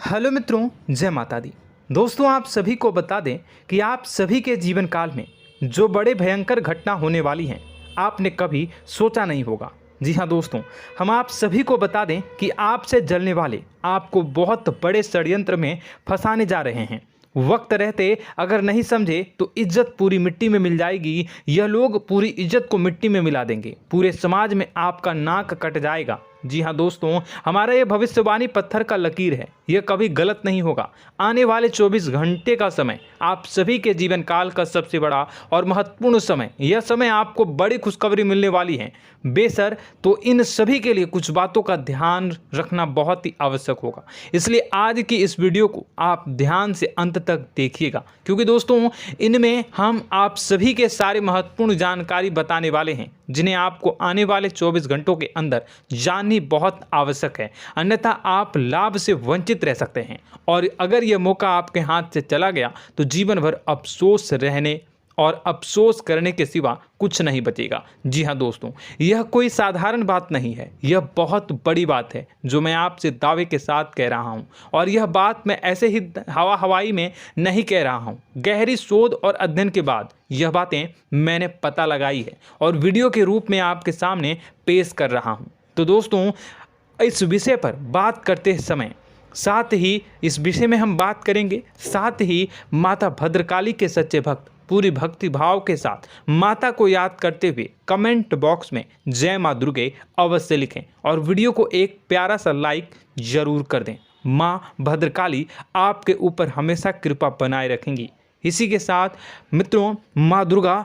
Hello मित्रों, जय माता दी। दोस्तों, आप सभी को बता दें कि आप सभी के जीवन काल में जो बड़े भयंकर घटना होने वाली हैं, आपने कभी सोचा नहीं होगा। जी हाँ दोस्तों, हम आप सभी को बता दें कि आपसे जलने वाले आपको बहुत बड़े षड्यंत्र में फंसाने जा रहे हैं। वक्त रहते अगर नहीं समझे तो इज्जत पूरी मिट्टी में मिल जाएगी। यह लोग पूरी इज्जत को मिट्टी में मिला देंगे। पूरे समाज में आपका नाक कट जाएगा। जी हाँ दोस्तों, हमारा ये भविष्यवाणी पत्थर का लकीर है, यह कभी गलत नहीं होगा। आने वाले 24 घंटे का समय आप सभी के जीवन काल का सबसे बड़ा और महत्वपूर्ण समय। यह समय आपको बड़ी खुशखबरी मिलने वाली है बेसर, तो इन सभी के लिए कुछ बातों का ध्यान रखना बहुत ही आवश्यक होगा। इसलिए आज की इस वीडियो को आप ध्यान से अंत तक देखिएगा, क्योंकि दोस्तों इनमें हम आप सभी के सारे महत्वपूर्ण जानकारी बताने वाले हैं, जिन्हें आपको आने वाले 24 घंटों के अंदर जाननी बहुत आवश्यक है। अन्यथा आप लाभ से वंचित रह सकते हैं, और अगर यह मौका आपके हाथ से चला गया तो जीवन भर अफसोस रहने और अफसोस करने के सिवा कुछ नहीं बचेगा। जी हाँ दोस्तों, यह कोई साधारण बात नहीं है, यह बहुत बड़ी बात है जो मैं आपसे दावे के साथ कह रहा हूँ। और यह बात मैं ऐसे ही हवाई में नहीं कह रहा हूँ। गहरी शोध और अध्ययन के बाद यह बातें मैंने पता लगाई है और वीडियो के रूप में आपके सामने पेश कर रहा हूँ। तो दोस्तों, इस विषय पर बात करते समय साथ ही इस विषय में हम बात करेंगे, साथ ही माता भद्रकाली के सच्चे भक्त पूरी भक्ति भाव के साथ माता को याद करते हुए कमेंट बॉक्स में जय माँ दुर्गे अवश्य लिखें और वीडियो को एक प्यारा सा लाइक जरूर कर दें। माँ भद्रकाली आपके ऊपर हमेशा कृपा बनाए रखेंगी। इसी के साथ मित्रों, माँ दुर्गा,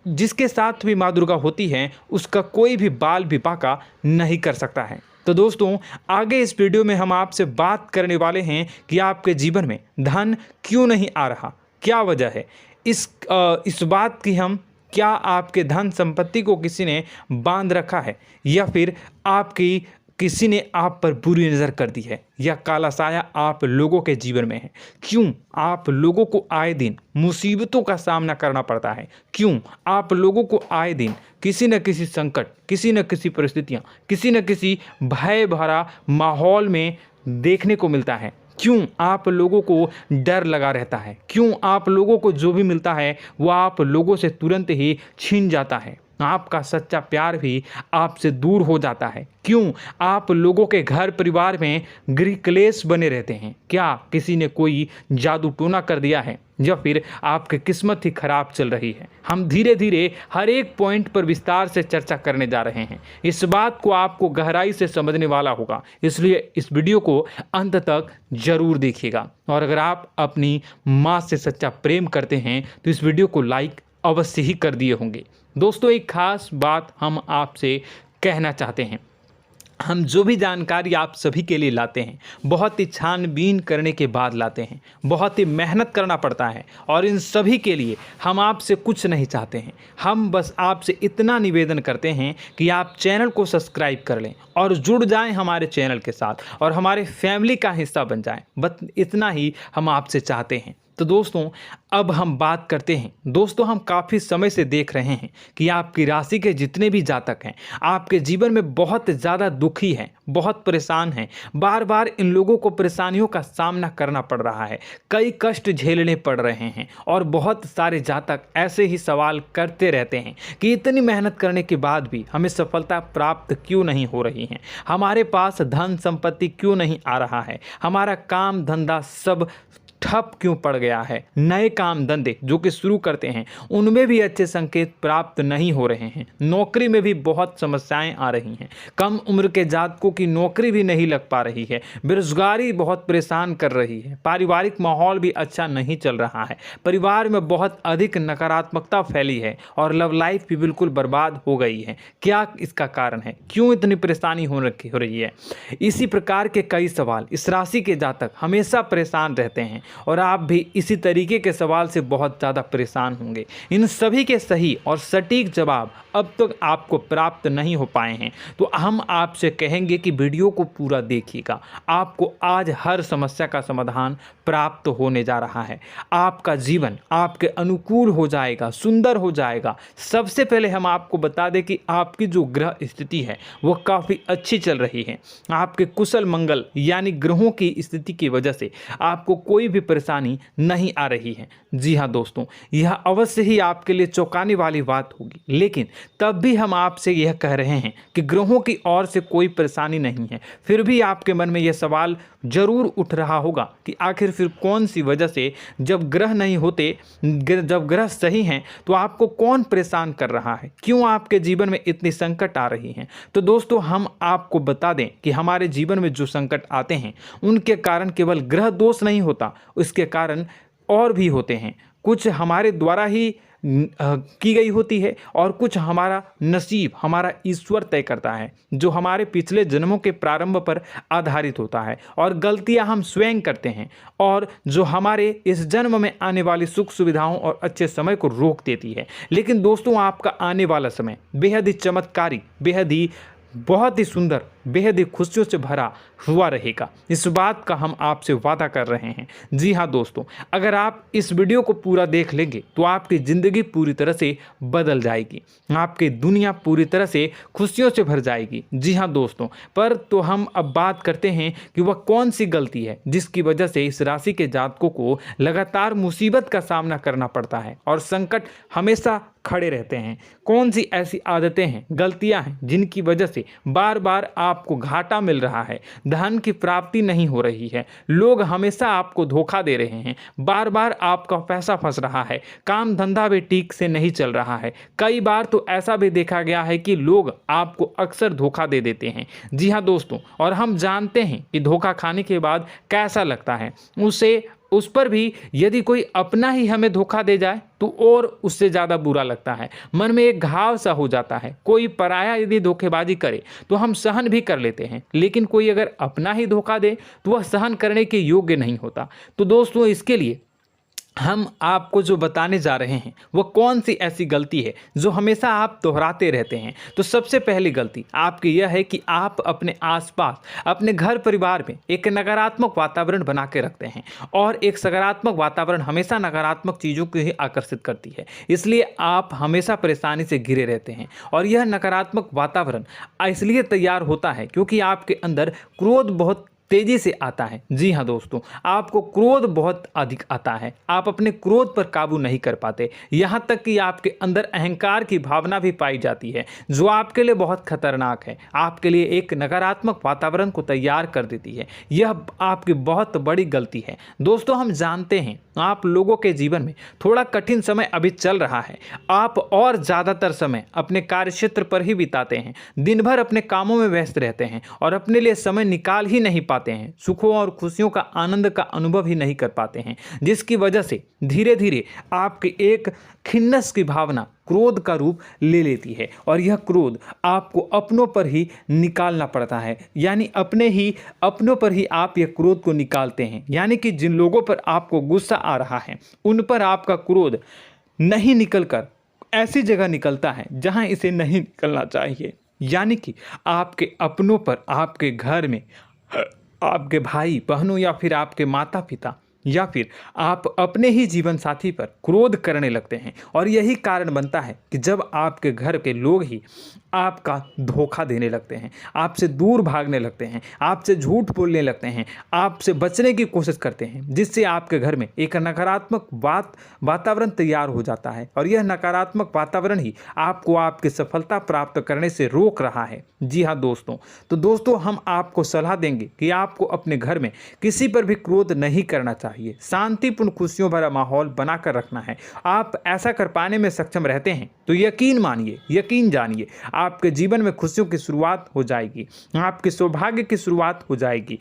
जिसके साथ भी माँ दुर्गा होती हैं, उसका कोई भी बाल भी बांका नहीं कर सकता है। तो दोस्तों, आगे इस वीडियो में हम आपसे बात करने वाले हैं कि आपके जीवन में धन क्यों नहीं आ रहा, क्या वजह है इस बात की। हम क्या आपके धन संपत्ति को किसी ने बांध रखा है, या फिर आपकी किसी ने आप पर बुरी नज़र कर दी है, या काला साया आप लोगों के जीवन में है। क्यों आप लोगों को आए दिन मुसीबतों का सामना करना पड़ता है, क्यों आप लोगों को आए दिन किसी न किसी संकट, किसी न किसी परिस्थितियाँ, किसी न किसी भय भरा माहौल में देखने को मिलता है, क्यों आप लोगों को डर लगा रहता है, क्यों आप लोगों को जो भी मिलता है वो आप लोगों से तुरंत ही छीन जाता है, आपका सच्चा प्यार भी आपसे दूर हो जाता है, क्यों आप लोगों के घर परिवार में गृह क्लेश बने रहते हैं। क्या किसी ने कोई जादू टोना कर दिया है, या फिर आपकी किस्मत ही खराब चल रही है। हम धीरे धीरे हर एक पॉइंट पर विस्तार से चर्चा करने जा रहे हैं। इस बात को आपको गहराई से समझने वाला होगा, इसलिए इस वीडियो को अंत तक जरूर देखिएगा। और अगर आप अपनी माँ से सच्चा प्रेम करते हैं तो इस वीडियो को लाइक अवश्य ही कर दिए होंगे। दोस्तों, एक खास बात हम आपसे कहना चाहते हैं। हम जो भी जानकारी आप सभी के लिए लाते हैं, बहुत ही छानबीन करने के बाद लाते हैं, बहुत ही मेहनत करना पड़ता है, और इन सभी के लिए हम आपसे कुछ नहीं चाहते हैं। हम बस आपसे इतना निवेदन करते हैं कि आप चैनल को सब्सक्राइब कर लें और जुड़ जाएं हमारे चैनल के साथ और हमारे फैमिली का हिस्सा बन जाएं। बस इतना ही हम आपसे चाहते हैं। तो दोस्तों, अब हम बात करते हैं। दोस्तों, हम काफ़ी समय से देख रहे हैं कि आपकी राशि के जितने भी जातक हैं, आपके जीवन में बहुत ज़्यादा दुखी हैं, बहुत परेशान हैं। बार बार इन लोगों को परेशानियों का सामना करना पड़ रहा है, कई कष्ट झेलने पड़ रहे हैं, और बहुत सारे जातक ऐसे ही सवाल करते रहते हैं कि इतनी मेहनत करने के बाद भी हमें सफलता प्राप्त क्यों नहीं हो रही है, हमारे पास धन संपत्ति क्यों नहीं आ रहा है, हमारा काम धंधा सब ठप क्यों पड़ गया है, नए काम धंधे जो कि शुरू करते हैं उनमें भी अच्छे संकेत प्राप्त नहीं हो रहे हैं, नौकरी में भी बहुत समस्याएं आ रही हैं, कम उम्र के जातकों की नौकरी भी नहीं लग पा रही है, बेरोजगारी बहुत परेशान कर रही है, पारिवारिक माहौल भी अच्छा नहीं चल रहा है, परिवार में बहुत अधिक नकारात्मकता फैली है, और लव लाइफ भी बिल्कुल बर्बाद हो गई है। क्या इसका कारण है, क्यों इतनी परेशानी हो रही है? इसी प्रकार के कई सवाल इस राशि के जातक हमेशा परेशान रहते हैं, और आप भी इसी तरीके के सवाल से बहुत ज़्यादा परेशान होंगे। इन सभी के सही और सटीक जवाब अब तक आपको प्राप्त नहीं हो पाए हैं, तो हम आपसे कहेंगे कि वीडियो को पूरा देखिएगा। आपको आज हर समस्या का समाधान प्राप्त होने जा रहा है। आपका जीवन आपके अनुकूल हो जाएगा, सुंदर हो जाएगा। सबसे पहले हम आपको बता दें कि आपकी जो ग्रह स्थिति है वो काफ़ी अच्छी चल रही है। आपके कुशल मंगल यानी ग्रहों की स्थिति की वजह से आपको कोई भी परेशानी नहीं आ रही है। जी हाँ दोस्तों, यह अवश्य ही आपके लिए चौंकाने वाली बात होगी, लेकिन तब भी हम आपसे यह कह रहे हैं कि ग्रहों की ओर से कोई परेशानी नहीं है। फिर भी आपके मन में यह सवाल जरूर उठ रहा होगा कि आखिर फिर कौन सी वजह से, जब ग्रह नहीं होते, जब ग्रह सही हैं, तो आपको कौन परेशान कर रहा है, क्यों आपके जीवन में इतनी संकट आ रही हैं। तो दोस्तों, हम आपको बता दें कि हमारे जीवन में जो संकट आते हैं उनके कारण केवल ग्रह दोष नहीं होता, उसके कारण और भी होते हैं। कुछ हमारे द्वारा ही की गई होती है और कुछ हमारा नसीब, हमारा ईश्वर तय करता है, जो हमारे पिछले जन्मों के प्रारंभ पर आधारित होता है। और गलतियां हम स्वयं करते हैं और जो हमारे इस जन्म में आने वाली सुख सुविधाओं और अच्छे समय को रोक देती है। लेकिन दोस्तों, आपका आने वाला समय बेहद ही चमत्कारी, बेहद ही बहुत ही सुंदर, बेहद ही खुशियों से भरा हुआ रहेगा। इस बात का हम आपसे वादा कर रहे हैं। जी हाँ दोस्तों, अगर आप इस वीडियो को पूरा देख लेंगे तो आपकी ज़िंदगी पूरी तरह से बदल जाएगी, आपकी दुनिया पूरी तरह से खुशियों से भर जाएगी। जी हाँ दोस्तों, पर तो हम अब बात करते हैं कि वह कौन सी गलती है जिसकी वजह से इस राशि के जातकों को लगातार मुसीबत का सामना करना पड़ता है और संकट हमेशा खड़े रहते हैं। कौन सी ऐसी आदतें हैं, गलतियां हैं जिनकी वजह से बार बार आपको घाटा मिल रहा है, धन की प्राप्ति नहीं हो रही है, लोग हमेशा आपको धोखा दे रहे हैं, बार बार आपका पैसा फंस रहा है, काम धंधा भी ठीक से नहीं चल रहा है। कई बार तो ऐसा भी देखा गया है कि लोग आपको अक्सर धोखा दे देते हैं। जी हाँ दोस्तों, और हम जानते हैं कि धोखा खाने के बाद कैसा लगता है। उस पर भी यदि कोई अपना ही हमें धोखा दे जाए तो और उससे ज़्यादा बुरा लगता है, मन में एक घाव सा हो जाता है। कोई पराया यदि धोखेबाजी करे तो हम सहन भी कर लेते हैं, लेकिन कोई अगर अपना ही धोखा दे तो वह सहन करने के योग्य नहीं होता। तो दोस्तों, इसके लिए हम आपको जो बताने जा रहे हैं वो कौन सी ऐसी गलती है जो हमेशा आप दोहराते रहते हैं। तो सबसे पहली गलती आपकी यह है कि आप अपने आसपास, अपने घर परिवार में एक नकारात्मक वातावरण बना के रखते हैं, और एक सकारात्मक वातावरण हमेशा नकारात्मक चीज़ों को ही आकर्षित करती है। इसलिए आप हमेशा परेशानी से घिरे रहते हैं, और यह नकारात्मक वातावरण इसलिए तैयार होता है क्योंकि आपके अंदर क्रोध बहुत तेजी से आता है। जी हाँ दोस्तों, आपको क्रोध बहुत अधिक आता है, आप अपने क्रोध पर काबू नहीं कर पाते, यहाँ तक कि आपके अंदर अहंकार की भावना भी पाई जाती है, जो आपके लिए बहुत खतरनाक है, आपके लिए एक नकारात्मक वातावरण को तैयार कर देती है। यह आपकी बहुत बड़ी गलती है। दोस्तों, हम जानते हैं आप लोगों के जीवन में थोड़ा कठिन समय अभी चल रहा है। आप और ज़्यादातर समय अपने कार्यक्षेत्र पर ही बिताते हैं, दिन भर अपने कामों में व्यस्त रहते हैं और अपने लिए समय निकाल ही नहीं पाते हैं, सुखों और खुशियों का आनंद का अनुभव ही नहीं कर पाते हैं, जिसकी वजह से धीरे धीरे आपकी एक खिन्नस की भावना क्रोध का रूप ले लेती है, और यह क्रोध आपको अपनों पर ही निकालना पड़ता है। यानी अपनों पर ही आप यह क्रोध को निकालते हैं। यानी कि जिन लोगों पर आपको गुस्सा आ रहा है उन पर आपका क्रोध नहीं निकलकर ऐसी जगह निकलता है जहां इसे नहीं निकलना चाहिए। यानी कि आपके अपनों पर, आपके घर में, आपके भाई बहनों या फिर आपके माता पिता या फिर आप अपने ही जीवन साथी पर क्रोध करने लगते हैं, और यही कारण बनता है कि जब आपके घर के लोग ही आपका धोखा देने लगते हैं, आपसे दूर भागने लगते हैं, आपसे झूठ बोलने लगते हैं, आपसे बचने की कोशिश करते हैं, जिससे आपके घर में एक नकारात्मक वातावरण तैयार हो जाता है, और यह नकारात्मक वातावरण ही आपको आपकी सफलता प्राप्त करने से रोक रहा है। जी हाँ दोस्तों, तो दोस्तों, हम आपको सलाह देंगे कि आपको अपने घर में किसी पर भी क्रोध नहीं करना चाहिए, शांतिपूर्ण खुशियों भरा माहौल बनाकर रखना है। आप ऐसा कर पाने में सक्षम रहते हैं तो यकीन मानिए, यकीन जानिए, आपके जीवन में खुशियों की शुरुआत हो जाएगी, आपके सौभाग्य की शुरुआत हो जाएगी।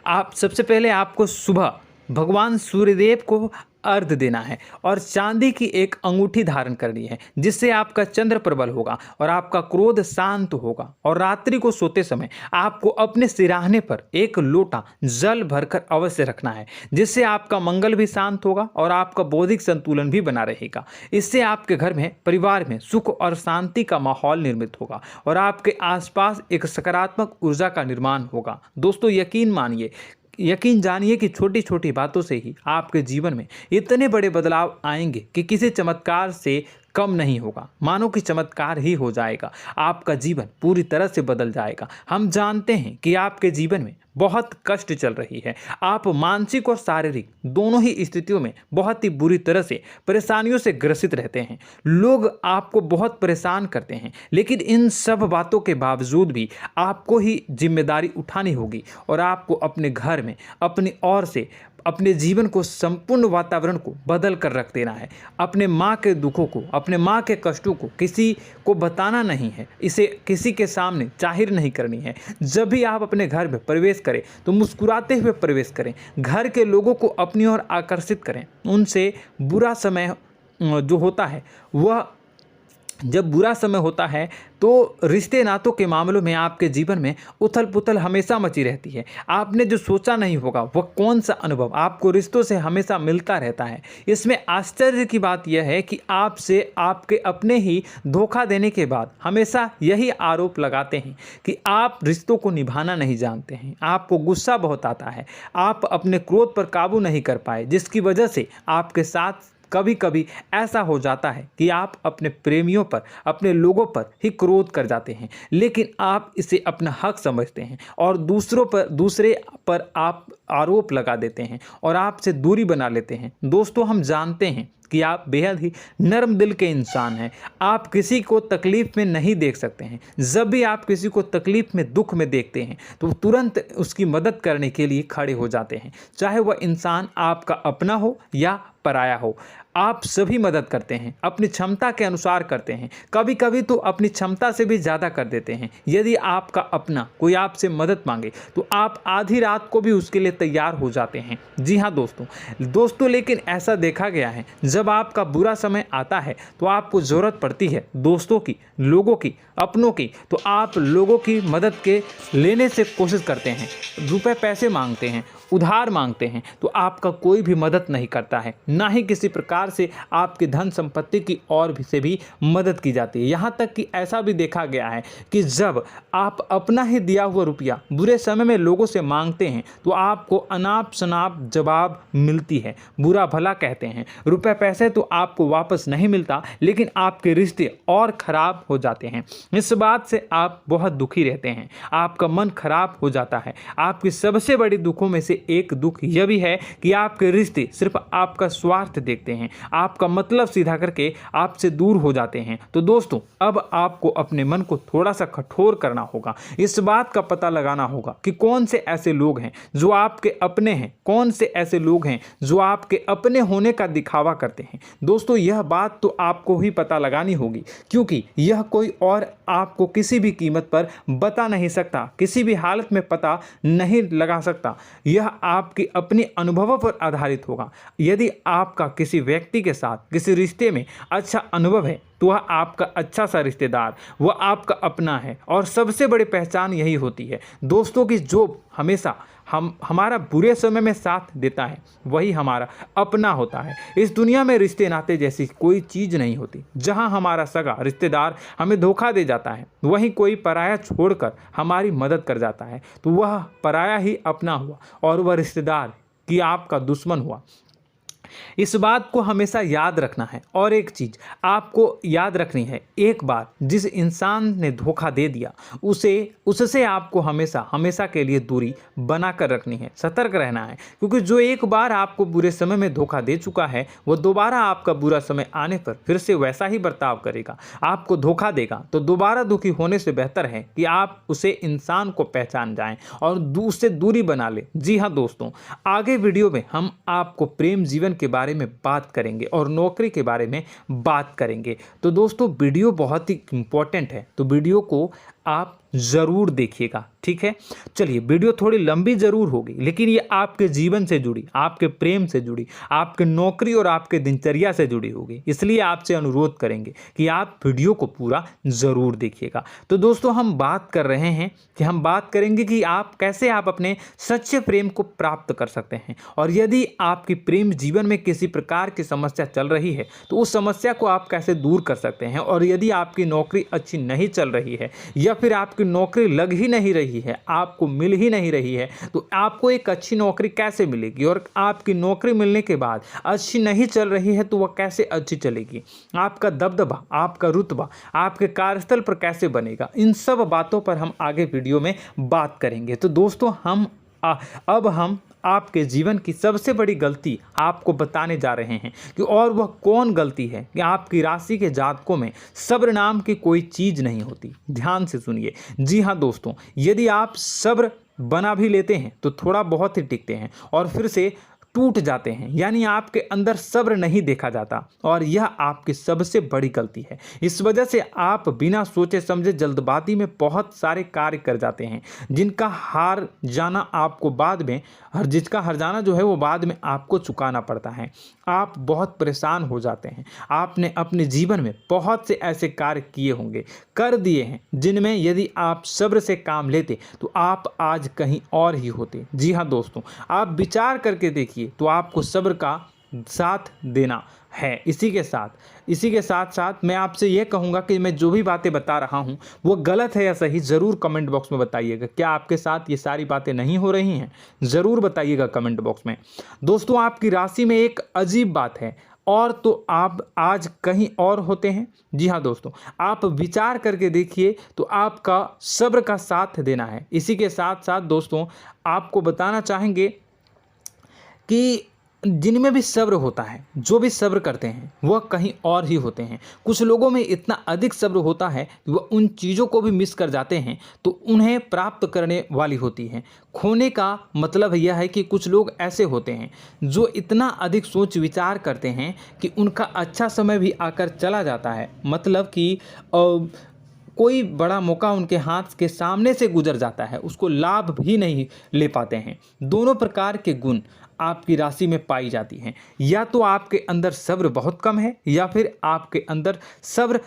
आप सबसे पहले आपको सुबह भगवान सूर्यदेव को अर्घ्य देना है और चांदी की एक अंगूठी धारण करनी है, जिससे आपका चंद्र प्रबल होगा और आपका क्रोध शांत होगा। और रात्रि को सोते समय आपको अपने सिरहाने पर एक लोटा जल भरकर अवश्य रखना है, जिससे आपका मंगल भी शांत होगा और आपका बौद्धिक संतुलन भी बना रहेगा। इससे आपके घर में, परिवार में सुख और शांति का माहौल निर्मित होगा और आपके आसपास एक सकारात्मक ऊर्जा का निर्माण होगा। दोस्तों, यकीन जानिए कि छोटी छोटी बातों से ही आपके जीवन में इतने बड़े बदलाव आएंगे कि किसी चमत्कार से कम नहीं होगा। मानो कि चमत्कार ही हो जाएगा, आपका जीवन पूरी तरह से बदल जाएगा। हम जानते हैं कि आपके जीवन में बहुत कष्ट चल रही है, आप मानसिक और शारीरिक दोनों ही स्थितियों में बहुत ही बुरी तरह से परेशानियों से ग्रसित रहते हैं। लोग आपको बहुत परेशान करते हैं, लेकिन इन सब बातों के बावजूद भी आपको ही जिम्मेदारी उठानी होगी और आपको अपने घर में अपनी ओर से अपने जीवन को, संपूर्ण वातावरण को बदल कर रख देना है। अपने माँ के दुखों को, अपने माँ के कष्टों को किसी को बताना नहीं है, इसे किसी के सामने जाहिर नहीं करनी है। जब भी आप अपने घर में प्रवेश करें तो मुस्कुराते हुए प्रवेश करें, घर के लोगों को अपनी ओर आकर्षित करें। उनसे बुरा समय जो होता है वह जब बुरा समय होता है तो रिश्ते नातों के मामलों में आपके जीवन में उथल पुथल हमेशा मची रहती है। आपने जो सोचा नहीं होगा वह कौन सा अनुभव आपको रिश्तों से हमेशा मिलता रहता है। इसमें आश्चर्य की बात यह है कि आपसे आपके अपने ही धोखा देने के बाद हमेशा यही आरोप लगाते हैं कि आप रिश्तों को निभाना नहीं जानते हैं, आपको गुस्सा बहुत आता है, आप अपने क्रोध पर काबू नहीं कर पाए, जिसकी वजह से आपके साथ कभी कभी ऐसा हो जाता है कि आप अपने प्रेमियों पर, अपने लोगों पर ही क्रोध कर जाते हैं, लेकिन आप इसे अपना हक समझते हैं और दूसरे पर आप आरोप लगा देते हैं और आपसे दूरी बना लेते हैं। दोस्तों, हम जानते हैं कि आप बेहद ही नर्म दिल के इंसान हैं। आप किसी को तकलीफ में नहीं देख सकते हैं। जब भी आप किसी को तकलीफ में, दुख में देखते हैं तो तुरंत उसकी मदद करने के लिए खड़े हो जाते हैं, चाहे वह इंसान आपका अपना हो या पराया हो। आप सभी मदद करते हैं, अपनी क्षमता के अनुसार करते हैं, कभी कभी तो अपनी क्षमता से भी ज़्यादा कर देते हैं। यदि आपका अपना कोई आपसे मदद मांगे तो आप आधी रात को भी उसके लिए तैयार हो जाते हैं। जी हाँ दोस्तों, लेकिन ऐसा देखा गया है, जब आपका बुरा समय आता है तो आपको ज़रूरत पड़ती है दोस्तों की, लोगों की, अपनों की, तो आप लोगों की मदद के लेने से कोशिश करते हैं, रुपए पैसे मांगते हैं, उधार मांगते हैं, तो आपका कोई भी मदद नहीं करता है, ना ही किसी प्रकार से आपकी धन संपत्ति की ओर से भी मदद की जाती है। यहाँ तक कि ऐसा भी देखा गया है कि जब आप अपना ही दिया हुआ रुपया बुरे समय में लोगों से मांगते हैं तो आपको अनाप शनाप जवाब मिलती है, बुरा भला कहते हैं। रुपए पैसे तो आपको वापस नहीं मिलता, लेकिन आपके रिश्ते और खराब हो जाते हैं। इस बात से आप बहुत दुखी रहते हैं, आपका मन खराब हो जाता है। आपकी सबसे बड़ी दुखों में से एक दुख यह भी है कि आपके रिश्ते सिर्फ आपका स्वार्थ देखते हैं, आपका मतलब सीधा करके आपसे दूर हो जाते हैं। तो दोस्तों, अब आपको अपने मन को थोड़ा सा कठोर करना होगा, इस बात का पता लगाना होगा कि कौन से ऐसे लोग हैं जो आपके अपने हैं, कौन से ऐसे लोग हैं जो आपके अपने होने का दिखावा करते हैं। दोस्तों, यह बात तो आपको ही पता लगानी होगी, क्योंकि यह कोई और आपको किसी भी कीमत पर बता नहीं सकता, किसी भी हालत में पता नहीं लगा सकता। यह आपके अपने अनुभवों पर आधारित होगा। यदि आपका किसी व्यक्ति के साथ किसी रिश्ते में अच्छा अनुभव है तो वह आपका अच्छा सा रिश्तेदार, वह आपका अपना है। और सबसे बड़ी पहचान यही होती है दोस्तों की जो हमेशा हमारा बुरे समय में साथ देता है वही हमारा अपना होता है। इस दुनिया में रिश्ते नाते जैसी कोई चीज़ नहीं होती। जहां हमारा सगा रिश्तेदार हमें धोखा दे जाता है, वहीं कोई पराया छोड़कर हमारी मदद कर जाता है, तो वह पराया ही अपना हुआ और वह रिश्तेदार की आपका दुश्मन हुआ। इस बात को हमेशा याद रखना है। और एक चीज़ आपको याद रखनी है, एक बार जिस इंसान ने धोखा दे दिया उससे आपको हमेशा के लिए दूरी बना कर रखनी है, सतर्क रहना है। क्योंकि जो एक बार आपको बुरे समय में धोखा दे चुका है वो दोबारा आपका बुरा समय आने पर फिर से वैसा ही बर्ताव करेगा, आपको धोखा देगा। तो दोबारा दुखी होने से बेहतर है कि आप उसे इंसान को पहचान जाएं और उससे दूरी बना लें। जी हाँ दोस्तों, आगे वीडियो में हम आपको प्रेम जीवन के बारे में बात करेंगे और नौकरी के बारे में बात करेंगे। तो दोस्तों, वीडियो बहुत ही इम्पोर्टेंट है, तो वीडियो को आप ज़रूर देखिएगा, ठीक है। चलिए, वीडियो थोड़ी लंबी ज़रूर होगी, लेकिन ये आपके जीवन से जुड़ी, आपके प्रेम से जुड़ी, आपके नौकरी और आपके दिनचर्या से जुड़ी होगी, इसलिए आपसे अनुरोध करेंगे कि आप वीडियो को पूरा ज़रूर देखिएगा। तो दोस्तों, हम बात कर रहे हैं कि हम बात करेंगे कि आप कैसे आप अपने सच्चे प्रेम को प्राप्त कर सकते हैं, और यदि आपकी प्रेम जीवन में किसी प्रकार की समस्या चल रही है तो उस समस्या को आप कैसे दूर कर सकते हैं, और यदि आपकी नौकरी अच्छी नहीं चल रही है या फिर आपकी नौकरी लग ही नहीं रही है, आपको मिल ही नहीं रही है, तो आपको एक अच्छी नौकरी कैसे मिलेगी, और आपकी नौकरी मिलने के बाद अच्छी नहीं चल रही है तो वह कैसे अच्छी चलेगी, आपका दबदबा, आपका रुतबा आपके कार्यस्थल पर कैसे बनेगा, इन सब बातों पर हम आगे वीडियो में बात करेंगे। तो दोस्तों, अब हम आपके जीवन की सबसे बड़ी गलती आपको बताने जा रहे हैं कि और वह कौन गलती है कि आपकी राशि के जातकों में सब्र नाम की कोई चीज़ नहीं होती। ध्यान से सुनिए। जी हाँ दोस्तों, यदि आप सब्र बना भी लेते हैं तो थोड़ा बहुत ही टिकते हैं और फिर से टूट जाते हैं, यानी आपके अंदर सब्र नहीं देखा जाता, और यह आपकी सबसे बड़ी गलती है। इस वजह से आप बिना सोचे समझे जल्दबाजी में बहुत सारे कार्य कर जाते हैं, जिसका हार जाना जो है वो बाद में आपको चुकाना पड़ता है। आप बहुत परेशान हो जाते हैं। आपने अपने जीवन में बहुत से ऐसे कार्य किए होंगे, कर दिए हैं, जिनमें यदि आप सब्र से काम लेते तो आप आज कहीं और ही होते। जी हाँ दोस्तों, आप विचार करके देखिए तो आपको सब्र का साथ देना है। इसी के साथ साथ मैं आपसे यह कहूँगा कि मैं जो भी बातें बता रहा हूँ वो गलत है या सही, ज़रूर कमेंट बॉक्स में बताइएगा। क्या आपके साथ ये सारी बातें नहीं हो रही हैं, ज़रूर बताइएगा कमेंट बॉक्स में। दोस्तों, आपकी राशि में एक अजीब बात है, और तो आप आज कहीं और होते हैं। जी हाँ दोस्तों, आप विचार करके देखिए तो आपका सब्र का साथ देना है। इसी के साथ साथ दोस्तों, आपको बताना चाहेंगे कि जिनमें भी सब्र होता है, जो भी सब्र करते हैं वह कहीं और ही होते हैं। कुछ लोगों में इतना अधिक सब्र होता है कि वह उन चीज़ों को भी मिस कर जाते हैं तो उन्हें प्राप्त करने वाली होती हैं। खोने का मतलब यह है कि कुछ लोग ऐसे होते हैं जो इतना अधिक सोच विचार करते हैं कि उनका अच्छा समय भी आकर चला जाता है, मतलब कि कोई बड़ा मौका उनके हाथ के सामने से गुजर जाता है, उसको लाभ भी नहीं ले पाते हैं। दोनों प्रकार के गुण आपकी राशि में पाई जाती हैं। या तो आपके अंदर सब्र बहुत कम है या फिर आपके अंदर सब्र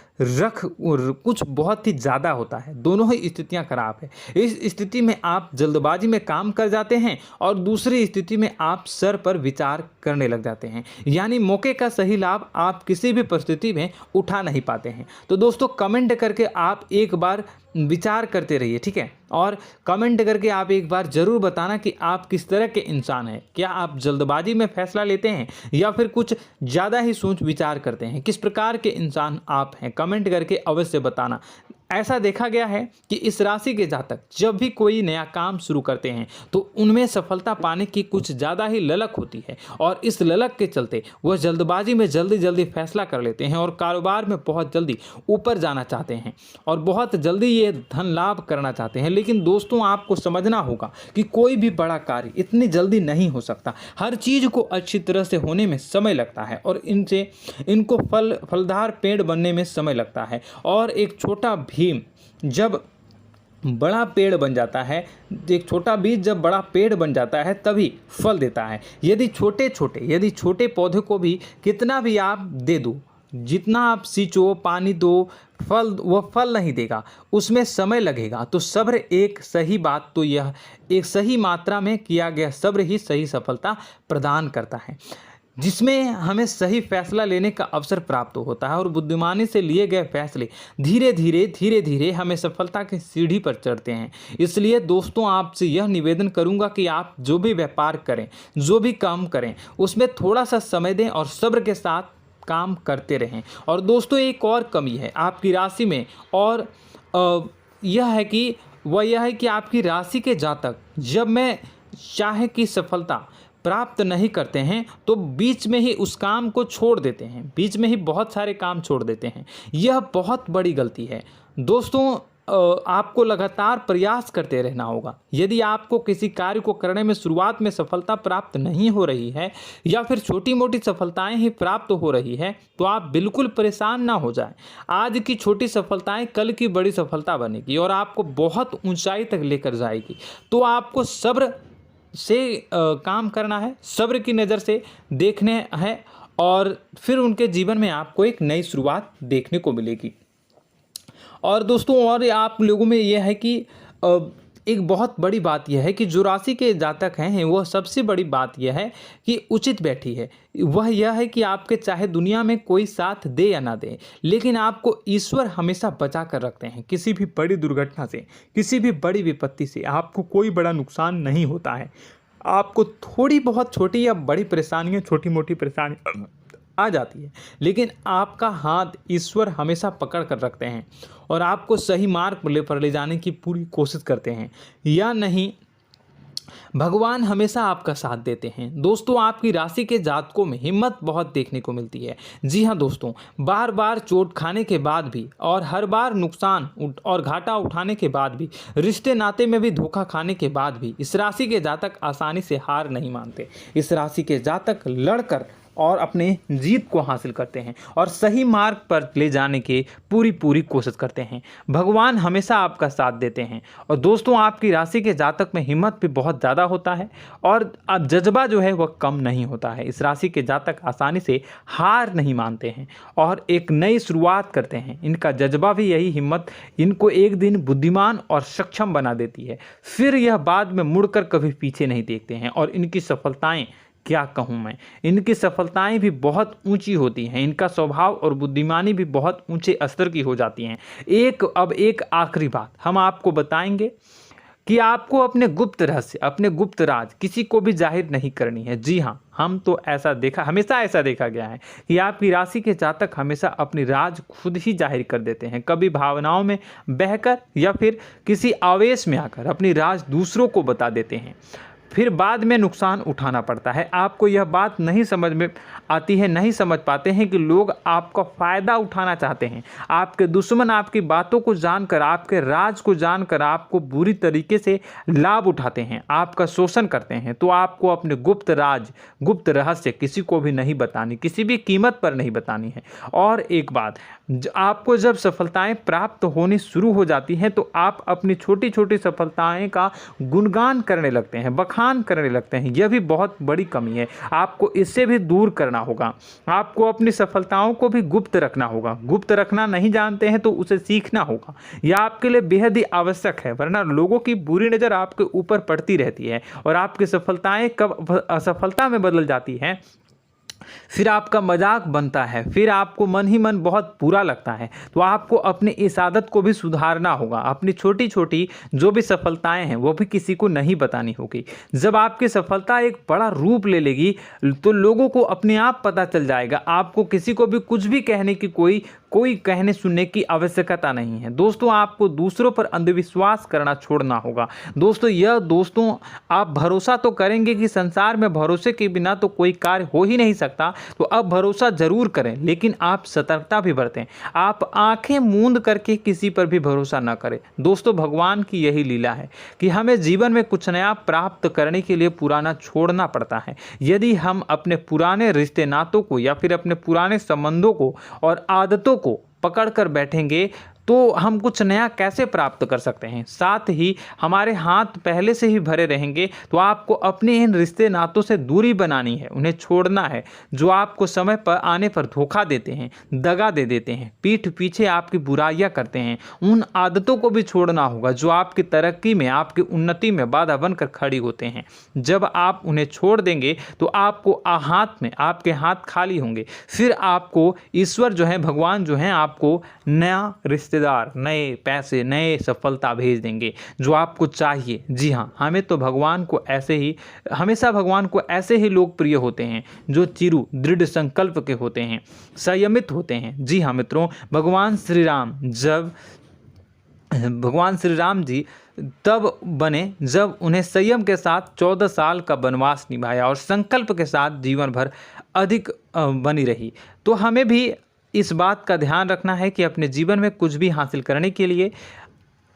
कुछ बहुत ही ज़्यादा होता है। दोनों ही स्थितियां खराब है। इस स्थिति में आप जल्दबाजी में काम कर जाते हैं और दूसरी स्थिति में आप सर पर विचार करने लग जाते हैं, यानी मौके का सही लाभ आप किसी भी परिस्थिति में उठा नहीं पाते हैं। तो दोस्तों, कमेंट करके आप एक बार विचार करते रहिए, ठीक है, और कमेंट करके आप एक बार ज़रूर बताना कि आप किस तरह के इंसान हैं। क्या आप जल्दबाजी में फैसला लेते हैं या फिर कुछ ज़्यादा ही सोच विचार करते हैं? किस प्रकार के इंसान आप हैं, कमेंट करके अवश्य बताना। ऐसा देखा गया है कि इस राशि के जातक जब भी कोई नया काम शुरू करते हैं तो उनमें सफलता पाने की कुछ ज़्यादा ही ललक होती है, और इस ललक के चलते वह जल्दबाजी में जल्दी फैसला कर लेते हैं और कारोबार में बहुत जल्दी ऊपर जाना चाहते हैं और बहुत जल्दी ये धन लाभ करना चाहते हैं। लेकिन दोस्तों, आपको समझना होगा कि कोई भी बड़ा कार्य इतनी जल्दी नहीं हो सकता। हर चीज़ को अच्छी तरह से होने में समय लगता है और इनको फलदार पेड़ बनने में समय लगता है। और एक छोटा भीम जब बड़ा पेड़ बन जाता है, एक छोटा बीज जब बड़ा पेड़ बन जाता है तभी फल देता है। यदि छोटे पौधे को भी कितना भी आप दे दो, जितना आप सींचो, पानी दो, वह फल नहीं देगा, उसमें समय लगेगा। तो सब्र एक सही बात तो यह एक सही मात्रा में किया गया सब्र ही सही सफलता प्रदान करता है, जिसमें हमें सही फैसला लेने का अवसर प्राप्त होता है और बुद्धिमानी से लिए गए फैसले धीरे धीरे हमें सफलता की सीढ़ी पर चढ़ते हैं। इसलिए दोस्तों, आपसे यह निवेदन करूंगा कि आप जो भी व्यापार करें, जो भी काम करें, उसमें थोड़ा सा समय दें और सब्र के साथ काम करते रहें। और दोस्तों, एक और कमी है आपकी राशि में, और यह है कि आपकी राशि के जातक जब मैं चाहे कि सफलता प्राप्त नहीं करते हैं तो बीच में ही उस काम को छोड़ देते हैं, बीच में ही बहुत सारे काम छोड़ देते हैं। यह बहुत बड़ी गलती है दोस्तों। आपको लगातार प्रयास करते रहना होगा। यदि आपको किसी कार्य को करने में शुरुआत में सफलता प्राप्त नहीं हो रही है या फिर छोटी मोटी सफलताएं ही प्राप्त हो रही है तो आप बिल्कुल परेशान ना हो जाएं। आज की छोटी सफलताएं कल की बड़ी सफलता बनेगी और आपको बहुत ऊंचाई तक लेकर जाएगी। तो आपको सब्र से काम करना है, सब्र की नज़र से देखने हैं और फिर उनके जीवन में आपको एक नई शुरुआत देखने को मिलेगी। और दोस्तों और आप लोगों में यह है कि एक बहुत बड़ी बात यह है कि जो राशि के जातक हैं वह सबसे बड़ी बात यह है कि उचित बैठी है। वह यह है कि आपके चाहे दुनिया में कोई साथ दे या ना दे, लेकिन आपको ईश्वर हमेशा बचा कर रखते हैं। किसी भी बड़ी दुर्घटना से, किसी भी बड़ी विपत्ति से आपको कोई बड़ा नुकसान नहीं होता है। आपको थोड़ी बहुत छोटी या बड़ी परेशानियाँ, छोटी मोटी परेशानी आ जाती है, लेकिन आपका हाथ ईश्वर हमेशा पकड़ कर रखते हैं और आपको सही मार्ग पर ले जाने की पूरी कोशिश करते हैं। या नहीं, भगवान हमेशा आपका साथ देते हैं। दोस्तों आपकी राशि के जातकों में हिम्मत बहुत देखने को मिलती है। जी हाँ दोस्तों, बार बार चोट खाने के बाद भी और हर बार नुकसान और घाटा उठाने के बाद भी, रिश्ते नाते में भी धोखा खाने के बाद भी इस राशि के जातक आसानी से हार नहीं मानते। इस राशि के जातक लड़कर और अपने जीत को हासिल करते हैं और सही मार्ग पर ले जाने की पूरी कोशिश करते हैं। भगवान हमेशा आपका साथ देते हैं। और दोस्तों आपकी राशि के जातक में हिम्मत भी बहुत ज़्यादा होता है और अब जज्बा जो है वह कम नहीं होता है। इस राशि के जातक आसानी से हार नहीं मानते हैं और एक नई शुरुआत करते हैं। इनका जज्बा भी, यही हिम्मत इनको एक दिन बुद्धिमान और सक्षम बना देती है। फिर यह बाद में मुड़कर कभी पीछे नहीं देखते हैं और इनकी सफलताएं, क्या कहूँ मैं, इनकी सफलताएं भी बहुत ऊंची होती हैं। इनका स्वभाव और बुद्धिमानी भी बहुत ऊंचे स्तर की हो जाती हैं। अब एक आखिरी बात हम आपको बताएंगे कि आपको अपने गुप्त रहस्य, अपने गुप्त राज किसी को भी जाहिर नहीं करनी है। जी हाँ, हम तो हमेशा ऐसा देखा गया है कि आपकी राशि के जातक हमेशा अपनी राज खुद ही जाहिर कर देते हैं। कभी भावनाओं में बहकर या फिर किसी आवेश में आकर अपनी राज दूसरों को बता देते हैं, फिर बाद में नुकसान उठाना पड़ता है। आपको यह बात नहीं समझ में आती है, नहीं समझ पाते हैं कि लोग आपका फ़ायदा उठाना चाहते हैं। आपके दुश्मन आपकी बातों को जानकर, आपके राज को जानकर आपको बुरी तरीके से लाभ उठाते हैं, आपका शोषण करते हैं। तो आपको अपने गुप्त राज, गुप्त रहस्य किसी को भी नहीं बतानी, किसी भी कीमत पर नहीं बतानी है। और एक बात, आपको जब सफलताएं प्राप्त होनी शुरू हो जाती हैं तो आप अपनी छोटी छोटी सफलताएं का गुणगान करने लगते हैं, बखान करने लगते हैं। यह भी बहुत बड़ी कमी है, आपको इससे भी दूर करना होगा। आपको अपनी सफलताओं को भी गुप्त रखना होगा। गुप्त रखना नहीं जानते हैं तो उसे सीखना होगा। यह आपके लिए बेहद ही आवश्यक है, वरना लोगों की बुरी नज़र आपके ऊपर पड़ती रहती है और आपकी सफलताएं कब असफलता में बदल जाती हैं, फिर आपका मजाक बनता है, फिर आपको मन ही मन बहुत बुरा लगता है। तो आपको अपनी इस आदत को भी सुधारना होगा। अपनी छोटी छोटी जो भी सफलताएं हैं वो भी किसी को नहीं बतानी होगी। जब आपकी सफलता एक बड़ा रूप ले लेगी तो लोगों को अपने आप पता चल जाएगा। आपको किसी को भी कुछ भी कहने की कोई कहने सुनने की आवश्यकता नहीं है। दोस्तों आपको दूसरों पर अंधविश्वास करना छोड़ना होगा। दोस्तों आप भरोसा तो करेंगे कि संसार में भरोसे के बिना तो कोई कार्य हो ही नहीं सकता, तो अब भरोसा जरूर करें, लेकिन आप सतर्कता भी बरतें। आप आंखें मूंद करके किसी पर भी भरोसा न करें। दोस्तों भगवान की यही लीला है कि हमें जीवन में कुछ नया प्राप्त करने के लिए पुराना छोड़ना पड़ता है। यदि हम अपने पुराने रिश्ते नातों को या फिर अपने पुराने संबंधों को और आदतों को पकड़ कर बैठेंगे तो हम कुछ नया कैसे प्राप्त कर सकते हैं। साथ ही हमारे हाथ पहले से ही भरे रहेंगे, तो आपको अपने इन रिश्ते नातों से दूरी बनानी है, उन्हें छोड़ना है। जो आपको समय पर आने पर धोखा देते हैं, दगा दे देते हैं, पीठ पीछे आपकी बुराइयां करते हैं, उन आदतों को भी छोड़ना होगा जो आपकी तरक्की में, आपकी उन्नति में बाधा बनकर खड़ी होते हैं। जब आप उन्हें छोड़ देंगे तो आपको आपके हाथ खाली होंगे। फिर आपको ईश्वर जो है, भगवान जो है, आपको नया रिश्तेदार, नए पैसे, नए सफलता भेज देंगे जो आपको चाहिए। जी हाँ, हमेशा भगवान को ऐसे ही लोग प्रिय होते हैं जो चिरु दृढ़ संकल्प के होते हैं, संयमित होते हैं। जी हाँ मित्रों, भगवान श्री राम जी तब बने जब उन्हें संयम के साथ 14 साल का वनवास निभाया और संकल्प के साथ जीवन भर अधिक बनी रही। तो हमें भी इस बात का ध्यान रखना है कि अपने जीवन में कुछ भी हासिल करने के लिए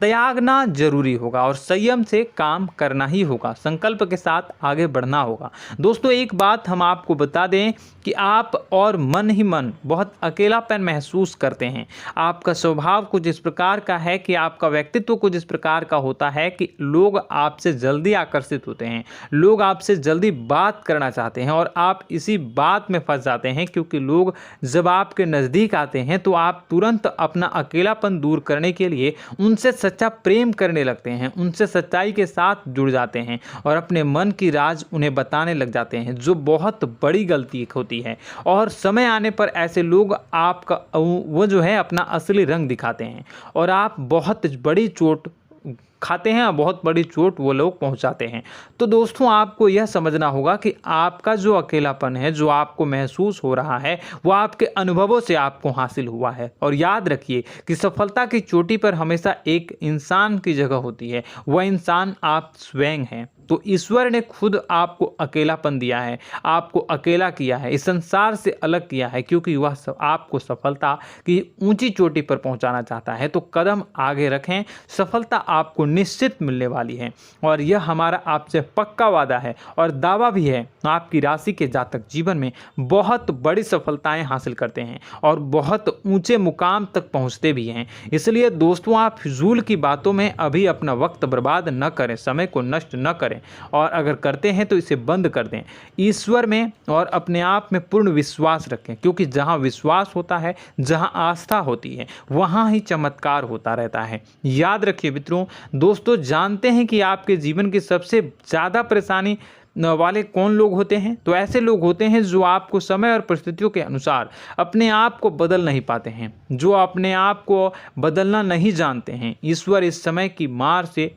त्यागना जरूरी होगा और संयम से काम करना ही होगा। संकल्प के साथ आगे बढ़ना होगा। दोस्तों एक बात हम आपको बता दें कि आप और मन ही मन बहुत अकेलापन महसूस करते हैं। आपका स्वभाव कुछ इस प्रकार का है कि आपका व्यक्तित्व कुछ इस प्रकार का होता है कि लोग आपसे जल्दी आकर्षित होते हैं, लोग आपसे जल्दी बात करना चाहते हैं और आप इसी बात में फंस जाते हैं, क्योंकि लोग जब आपके नज़दीक आते हैं तो आप तुरंत अपना अकेलापन दूर करने के लिए उनसे सच्चा प्रेम करने लगते हैं, उनसे सच्चाई के साथ जुड़ जाते हैं और अपने मन की राज उन्हें बताने लग जाते हैं, जो बहुत बड़ी गलती होती है। और समय आने पर ऐसे लोग आपका वो जो है अपना असली रंग दिखाते हैं और आप बहुत बड़ी चोट खाते हैं और बहुत बड़ी चोट वो लोग पहुंचाते हैं। तो दोस्तों आपको यह समझना होगा कि आपका जो अकेलापन है, जो आपको महसूस हो रहा है, वो आपके अनुभवों से आपको हासिल हुआ है। और याद रखिए कि सफलता की चोटी पर हमेशा एक इंसान की जगह होती है, वह इंसान आप स्वयं हैं। तो ईश्वर ने खुद आपको अकेलापन दिया है, आपको अकेला किया है, इस संसार से अलग किया है, क्योंकि वह आपको सफलता की ऊंची चोटी पर पहुंचाना चाहता है। तो कदम आगे रखें, सफलता आपको निश्चित मिलने वाली है और यह हमारा आपसे पक्का वादा है और दावा भी है। आपकी राशि के जातक जीवन में बहुत बड़ी सफलताएं हासिल करते हैं और बहुत ऊंचे मुकाम तक पहुंचते भी हैं। इसलिए दोस्तों आप फिजूल की बातों में अभी अपना वक्त बर्बाद न करें, समय को नष्ट न करें और अगर करते हैं तो इसे बंद कर दें। ईश्वर में और अपने आप में पूर्ण विश्वास रखें, क्योंकि जहां विश्वास होता है, जहां आस्था होती है, वहां ही चमत्कार होता रहता है। याद रखिए मित्रों, दोस्तों जानते हैं कि आपके जीवन की सबसे ज़्यादा परेशानी वाले कौन लोग होते हैं? तो ऐसे लोग होते हैं जो आपको समय और परिस्थितियों के अनुसार अपने आप को बदल नहीं पाते हैं, जो अपने आप को बदलना नहीं जानते हैं। ईश्वर इस समय की मार से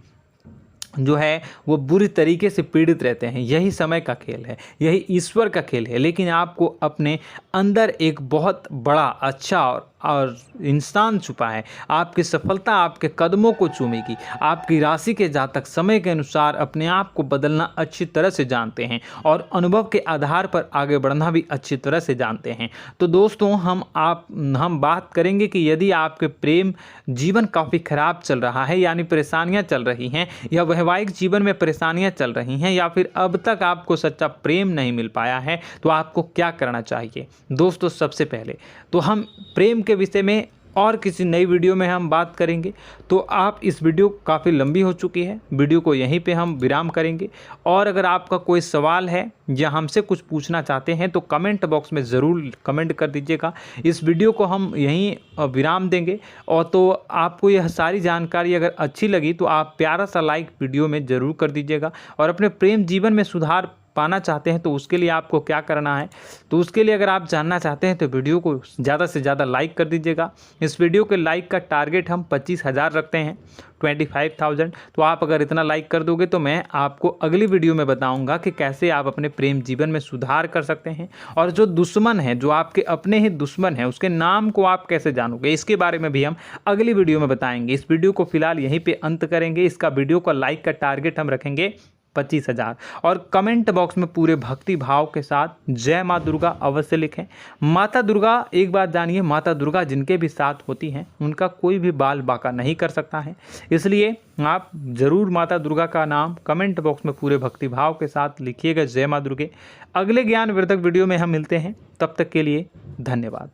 जो है वो बुरी तरीके से पीड़ित रहते हैं। यही समय का खेल है, यही ईश्वर का खेल है। लेकिन आपको अपने अंदर एक बहुत बड़ा अच्छा और इंसान छुपा है। आपकी सफलता आपके कदमों को चूमेगी। आपकी राशि के जातक समय के अनुसार अपने आप को बदलना अच्छी तरह से जानते हैं और अनुभव के आधार पर आगे बढ़ना भी अच्छी तरह से जानते हैं। तो दोस्तों हम बात करेंगे कि यदि आपके प्रेम जीवन काफ़ी खराब चल रहा है, यानी परेशानियां चल रही हैं, या वैवाहिक जीवन में परेशानियां चल रही हैं, या फिर अब तक आपको सच्चा प्रेम नहीं मिल पाया है, तो आपको क्या करना चाहिए? दोस्तों सबसे पहले तो हम प्रेम के विषय में और किसी नई वीडियो में हम बात करेंगे। तो आप इस वीडियो काफ़ी लंबी हो चुकी है, वीडियो को यहीं पे हम विराम करेंगे। और अगर आपका कोई सवाल है या हमसे कुछ पूछना चाहते हैं तो कमेंट बॉक्स में ज़रूर कमेंट कर दीजिएगा। इस वीडियो को हम यहीं विराम देंगे। और तो आपको यह सारी जानकारी अगर अच्छी लगी तो आप प्यारा सा लाइक वीडियो में ज़रूर कर दीजिएगा। और अपने प्रेम जीवन में सुधार पाना चाहते हैं तो उसके लिए आपको क्या करना है, तो उसके लिए अगर आप जानना चाहते हैं तो वीडियो को ज़्यादा से ज़्यादा लाइक कर दीजिएगा। इस वीडियो के लाइक का टारगेट हम 25,000 रखते हैं, 25,000। तो आप अगर इतना लाइक कर दोगे तो मैं आपको अगली वीडियो में बताऊंगा कि कैसे आप अपने प्रेम जीवन में सुधार कर सकते हैं। और जो दुश्मन है, जो आपके अपने ही दुश्मन है, उसके नाम को आप कैसे जानोगे, इसके बारे में भी हम अगली वीडियो में बताएंगे। इस वीडियो को फिलहाल यहीं पे अंत करेंगे। इसका वीडियो का लाइक का टारगेट हम रखेंगे 25,000। और कमेंट बॉक्स में पूरे भक्ति भाव के साथ जय माँ दुर्गा अवश्य लिखें। माता दुर्गा, एक बात जानिए, माता दुर्गा जिनके भी साथ होती हैं उनका कोई भी बाल बाका नहीं कर सकता है। इसलिए आप ज़रूर माता दुर्गा का नाम कमेंट बॉक्स में पूरे भक्ति भाव के साथ लिखिएगा, जय माँ दुर्गे। अगले ज्ञानवर्धक वीडियो में हम मिलते हैं, तब तक के लिए धन्यवाद।